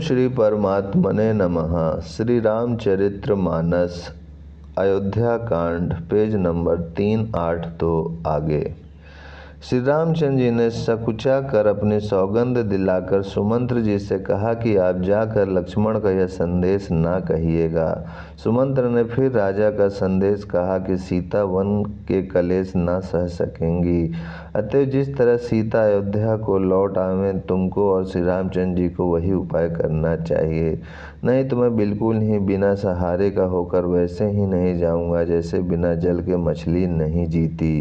श्री परमात्मने नमः। श्री रामचरित्र मानस अयोध्या कांड पेज नंबर 382 आगे। श्री रामचंद्र जी ने सकुचा कर अपनी सौगंध दिलाकर सुमंत्र जी से कहा कि आप जाकर लक्ष्मण का यह संदेश ना कहिएगा। सुमंत्र ने फिर राजा का संदेश कहा कि सीता वन के कलेश ना सह सकेंगी, अतएव जिस तरह सीता अयोध्या को लौट आवे तुमको और श्री रामचंद्र जी को वही उपाय करना चाहिए। नहीं तो मैं बिल्कुल ही बिना सहारे का होकर वैसे ही नहीं जाऊंगा जैसे बिना जल के मछली नहीं जीती।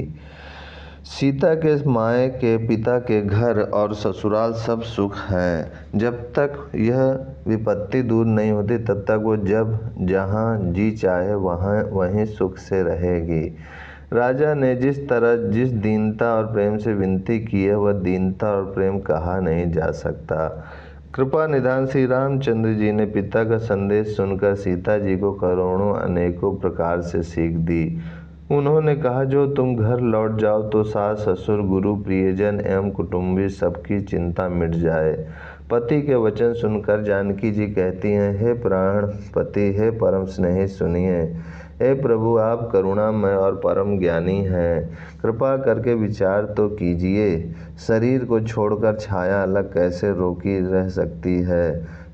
सीता के माए के पिता के घर और ससुराल सब सुख हैं। जब तक यह विपत्ति दूर नहीं होती तब तक वो जब जहाँ जी चाहे वहाँ वहीं सुख से रहेगी। राजा ने जिस तरह जिस दीनता और प्रेम से विनती की है वह दीनता और प्रेम कहा नहीं जा सकता। कृपा निधान श्री रामचंद्र जी ने पिता का संदेश सुनकर सीता जी को करोड़ों अनेकों प्रकार से सीख दी। उन्होंने कहा, जो तुम घर लौट जाओ तो सास ससुर गुरु प्रियजन एवं कुटुंबी सबकी चिंता मिट जाए। पति के वचन सुनकर जानकी जी कहती हैं, हे प्राण पति, हे परम स्नेही सुनिए। हे प्रभु, आप करुणामय और परम ज्ञानी हैं, कृपा करके विचार तो कीजिए। शरीर को छोड़कर छाया अलग कैसे रोकी रह सकती है?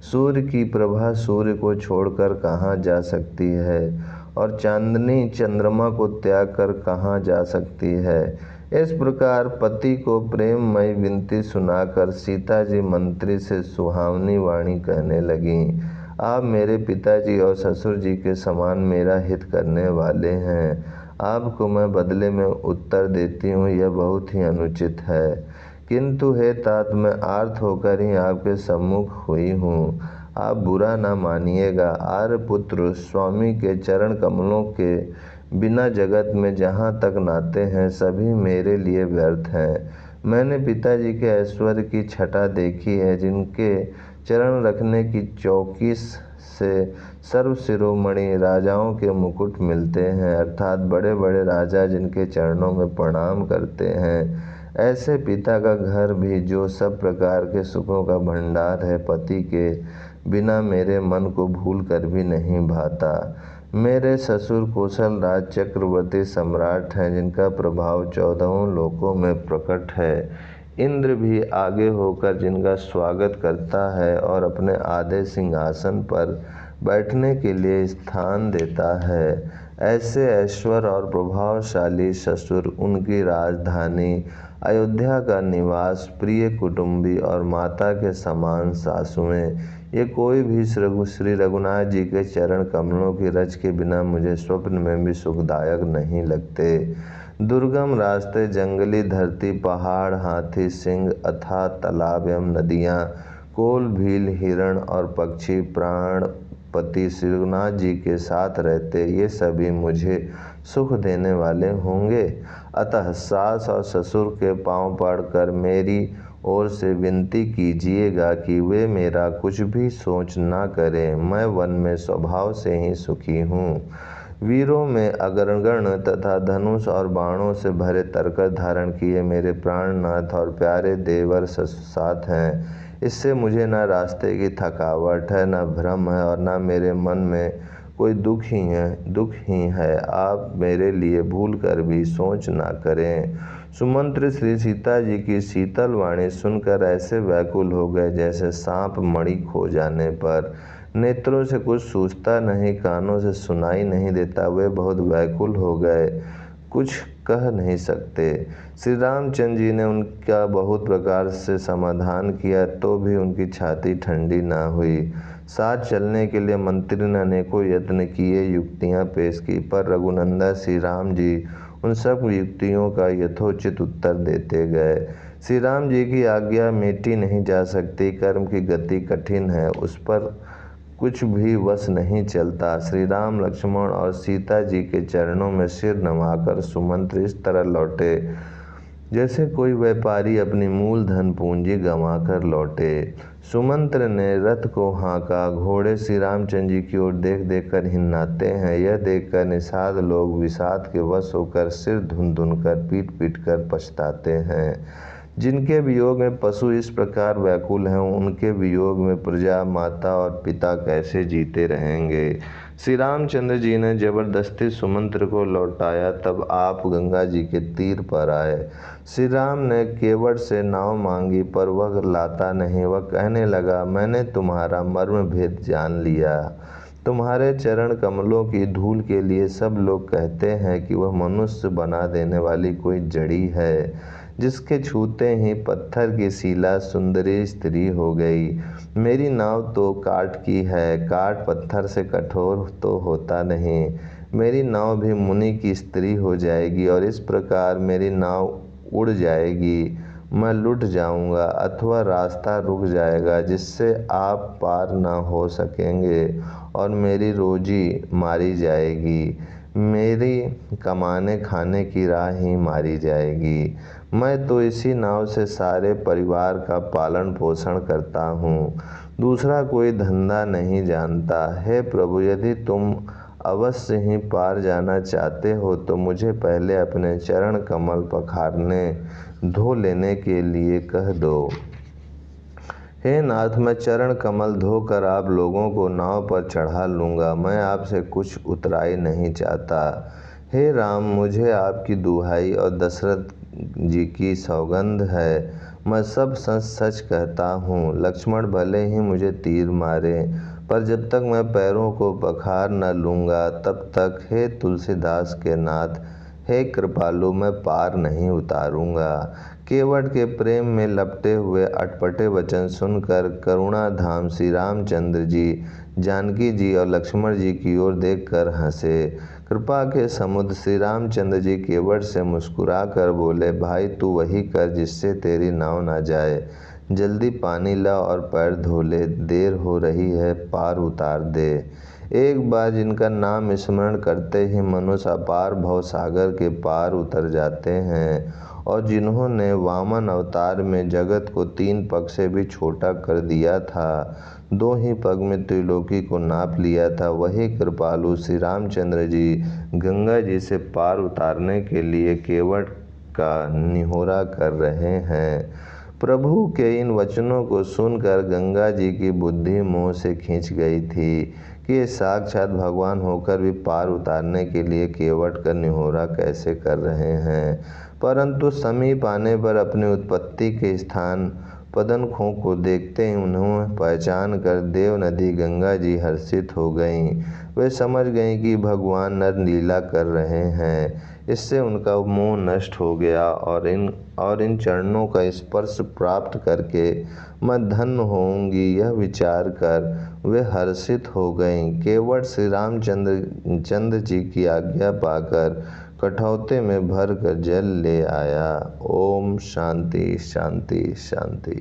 सूर्य की प्रभा सूर्य को छोड़कर कहाँ जा सकती है? और चांदनी चंद्रमा को त्याग कर कहाँ जा सकती है? इस प्रकार पति को प्रेममय विनती सुनाकर सीता जी मंत्री से सुहावनी वाणी कहने लगीं। आप मेरे पिताजी और ससुर जी के समान मेरा हित करने वाले हैं। आपको मैं बदले में उत्तर देती हूँ, यह बहुत ही अनुचित है, किंतु हे तात, मैं आर्त होकर ही आपके सम्मुख हुई हूँ, आप बुरा ना मानिएगा। आर्यपुत्र स्वामी के चरण कमलों के बिना जगत में जहाँ तक नाते हैं सभी मेरे लिए व्यर्थ हैं। मैंने पिताजी के ऐश्वर्य की छटा देखी है, जिनके चरण रखने की चौकी से सर्व शिरोमणि राजाओं के मुकुट मिलते हैं, अर्थात बड़े बड़े राजा जिनके चरणों में प्रणाम करते हैं। ऐसे पिता का घर भी जो सब प्रकार के सुखों का भंडार है, पति के बिना मेरे मन को भूल कर भी नहीं भाता। मेरे ससुर कौशल राज चक्रवर्ती सम्राट हैं, जिनका प्रभाव 14 लोकों में प्रकट है। इंद्र भी आगे होकर जिनका स्वागत करता है और अपने आधे सिंहासन पर बैठने के लिए स्थान देता है। ऐसे ऐश्वर्य और प्रभावशाली ससुर, उनकी राजधानी अयोध्या का निवास, प्रिय कुटुंबी और माता के समान सासुएं, ये कोई भी श्री रघुनाथ जी के चरण कमलों की रज के बिना मुझे स्वप्न में भी सुखदायक नहीं लगते। दुर्गम रास्ते, जंगली धरती, पहाड़, हाथी, सिंह, अथाह तालाब एवं नदियाँ, कोल, भील, हिरण और पक्षी प्राणपति श्री रघुनाथ जी के साथ रहते, ये सभी मुझे सुख देने वाले होंगे। अतः सास और ससुर के पांव पड़कर मेरी ओर से विनती कीजिएगा कि वे मेरा कुछ भी सोच ना करें। मैं वन में स्वभाव से ही सुखी हूँ। वीरों में अग्रगण तथा धनुष और बाणों से भरे तरकस धारण किए मेरे प्राणनाथ और प्यारे देवर साथ हैं। इससे मुझे न रास्ते की थकावट है, न भ्रम है और न मेरे मन में कोई दुख ही है। आप मेरे लिए भूल कर भी सोच ना करें। सुमंत्र श्री सीता जी की शीतल वाणी सुनकर ऐसे व्याकुल हो गए जैसे सांप मणि खो जाने पर। नेत्रों से कुछ सूझता नहीं, कानों से सुनाई नहीं देता, वे बहुत व्याकुल हो गए, कुछ कह नहीं सकते। श्री रामचंद्र जी ने उनका बहुत प्रकार से समाधान किया तो भी उनकी छाती ठंडी ना हुई। साथ चलने के लिए मंत्री ने अनेकों यत्न किए, युक्तियां पेश की, पर रघुनंदन श्री राम जी उन सब युक्तियों का यथोचित उत्तर देते गए। श्री राम जी की आज्ञा मिटी नहीं जा सकती, कर्म की गति कठिन है, उस पर कुछ भी वश नहीं चलता। श्री राम, लक्ष्मण और सीता जी के चरणों में सिर नवाकर सुमंत्र इस तरह लौटे जैसे कोई व्यापारी अपनी मूलधन पूंजी गंवाकर लौटे। सुमंत्र ने रथ को हाँका, घोड़े श्री रामचंद्र जी की ओर देख देख कर हिन्नाते हैं। यह देखकर निषाद लोग विषाद के वश होकर सिर धुन धुन कर पीट पीट कर पछताते हैं। जिनके वियोग में पशु इस प्रकार व्याकुल हैं, उनके वियोग में प्रजा, माता और पिता कैसे जीते रहेंगे। श्री रामचंद्र जी ने जबरदस्ती सुमंत्र को लौटाया, तब आप गंगा जी के तीर पर आए। श्री राम ने केवट से नाव मांगी, पर वह लाता नहीं। वह कहने लगा, मैंने तुम्हारा मर्म भेद जान लिया। तुम्हारे चरण कमलों की धूल के लिए सब लोग कहते हैं कि वह मनुष्य बना देने वाली कोई जड़ी है, जिसके छूते ही पत्थर की शिला सुंदरी स्त्री हो गई। मेरी नाव तो काठ की है, काठ पत्थर से कठोर तो होता नहीं। मेरी नाव भी मुनि की स्त्री हो जाएगी और इस प्रकार मेरी नाव उड़ जाएगी। मैं लुट जाऊंगा अथवा रास्ता रुक जाएगा, जिससे आप पार न हो सकेंगे और मेरी रोजी मारी जाएगी। मेरी कमाने खाने की राह ही मारी जाएगी। मैं तो इसी नाव से सारे परिवार का पालन पोषण करता हूँ, दूसरा कोई धंधा नहीं जानता। हे प्रभु, यदि तुम अवश्य ही पार जाना चाहते हो तो मुझे पहले अपने चरण कमल पखारने धो लेने के लिए कह दो। हे नाथ, मैं चरण कमल धोकर आप लोगों को नाव पर चढ़ा लूँगा। मैं आपसे कुछ उतराई नहीं चाहता। हे राम, मुझे आपकी दुहाई और दशरथ जी की सौगंध है, मैं सब सच सच कहता हूँ। लक्ष्मण भले ही मुझे तीर मारे, पर जब तक मैं पैरों को पखार न लूँगा तब तक हे तुलसीदास के नाथ, हे कृपालु, मैं पार नहीं उतारूँगा। केवट के प्रेम में लपटे हुए अटपटे वचन सुनकर करुणाधाम श्री रामचंद्र जी जानकी जी और लक्ष्मण जी की ओर देखकर हंसे। कृपा के समुद्र श्री रामचंद्र जी केवट से मुस्कुरा कर बोले, भाई तू वही कर जिससे तेरी नाव ना जाए। जल्दी पानी ला और पैर धो ले, देर हो रही है, पार उतार दे। एक बार जिनका नाम स्मरण करते ही मनुष्य अपार भव सागर के पार उतर जाते हैं, और जिन्होंने वामन अवतार में जगत को 3 पग से भी छोटा कर दिया था, 2 ही पग में त्रिलोकी को नाप लिया था, वही कृपालु श्री रामचंद्र जी गंगा जी से पार उतारने के लिए केवट का निहोरा कर रहे हैं। प्रभु के इन वचनों को सुनकर गंगा जी की बुद्धि मोह से खींच गई थी कि ये साक्षात भगवान होकर भी पार उतारने के लिए केवट का निहोरा कैसे कर रहे हैं। परंतु समीप आने पर अपनी उत्पत्ति के स्थान पदनखों को देखते ही उन्हें पहचान कर देव नदी गंगा जी हर्षित हो गईं। वे समझ गईं कि भगवान नर लीला कर रहे हैं। इससे उनका मोह नष्ट हो गया और इन चरणों का स्पर्श प्राप्त करके मैं धन्य होऊंगी, यह विचार कर वे हर्षित हो गईं। केवट श्री रामचंद्र जी की आज्ञा पाकर कठौते में भर कर जल ले आया। ओम शांति शांति शांति।